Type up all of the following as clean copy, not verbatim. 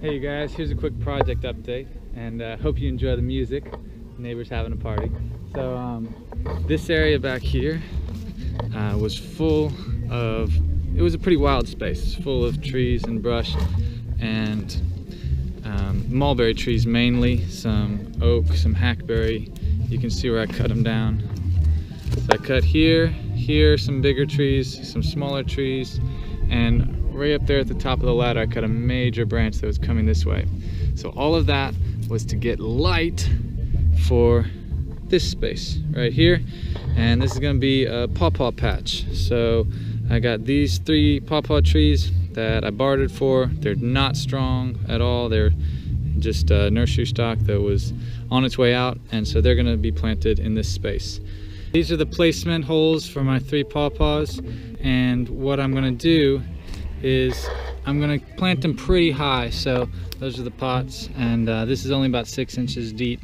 Hey you guys, here's a quick project update, and hope you enjoy the music. Neighbors having a party. So this area back here was full of, it was a pretty wild space, full of trees and brush and mulberry trees mainly, some oak, some hackberry. You can see where I cut them down. So I cut here, some bigger trees, some smaller trees, and right up there at the top of the ladder I cut a major branch that was coming this way. So all of that was to get light for this space right here, and this is going to be a pawpaw patch. So I got these 3 pawpaw trees that I bartered for. They're not strong at all, they're just a nursery stock that was on its way out, and so they're going to be planted in this space. These are the placement holes for my 3 pawpaws, and what I'm going to do is I'm going to plant them pretty high. So those are the pots, and this is only about 6 inches deep.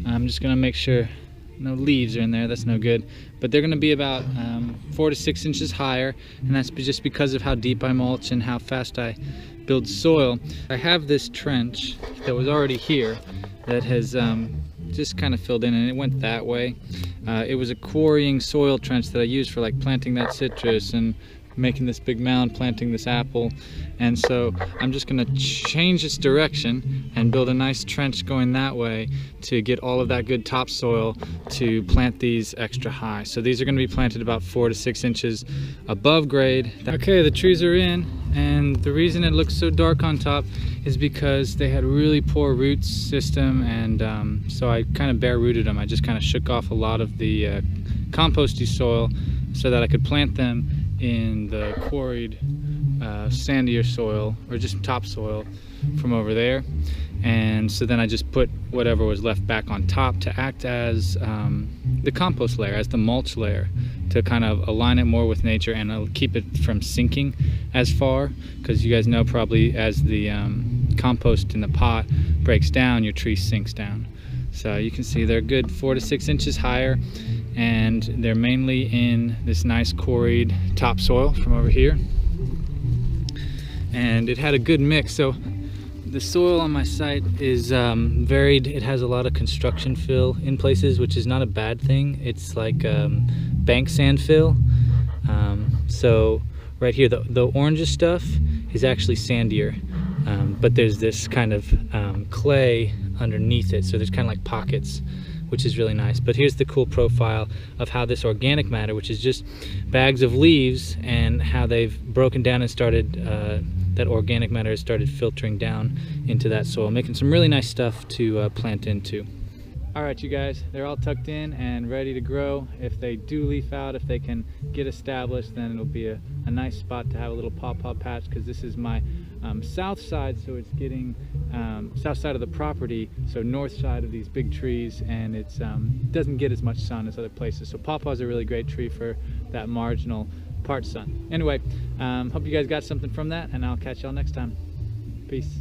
I'm just going to make sure no leaves are in there, that's no good, but they're going to be about 4 to 6 inches higher, and that's just because of how deep I mulch and how fast I build soil. I have this trench that was already here that has just kind of filled in, and it went that way. It was a quarrying soil trench that I used for like planting that citrus and making this big mound, planting this apple, and so I'm just going to change its direction and build a nice trench going that way to get all of that good topsoil to plant these extra high. So these are going to be planted about 4 to 6 inches above grade. Okay, the trees are in, and the reason it looks so dark on top is because they had really poor root system, and so I kind of bare rooted them. I just kind of shook off a lot of the composty soil so that I could plant them in the quarried sandier soil, or just topsoil from over there. And so then I just put whatever was left back on top to act as the compost layer, as the mulch layer, to kind of align it more with nature and keep it from sinking as far, because you guys know probably as the compost in the pot breaks down, your tree sinks down. So you can see they're good 4 to 6 inches higher, and they're mainly in this nice quarried topsoil from over here. And it had a good mix. So the soil on my site is varied. It has a lot of construction fill in places, which is not a bad thing. It's like bank sand fill. So right here, the orange stuff is actually sandier, but there's this kind of clay underneath it, so there's kind of like pockets, which is really nice. But here's the cool profile of how this organic matter, which is just bags of leaves, and how they've broken down and started, that organic matter has started filtering down into that soil, making some really nice stuff to plant into. Alright you guys, they're all tucked in and ready to grow. If they do leaf out, if they can get established, then it'll be a nice spot to have a little pawpaw patch, because this is my south side, so it's getting south side of the property, so north side of these big trees, and it's doesn't get as much sun as other places. So pawpaw is a really great tree for that marginal part sun. Anyway, hope you guys got something from that, and I'll catch y'all next time. Peace.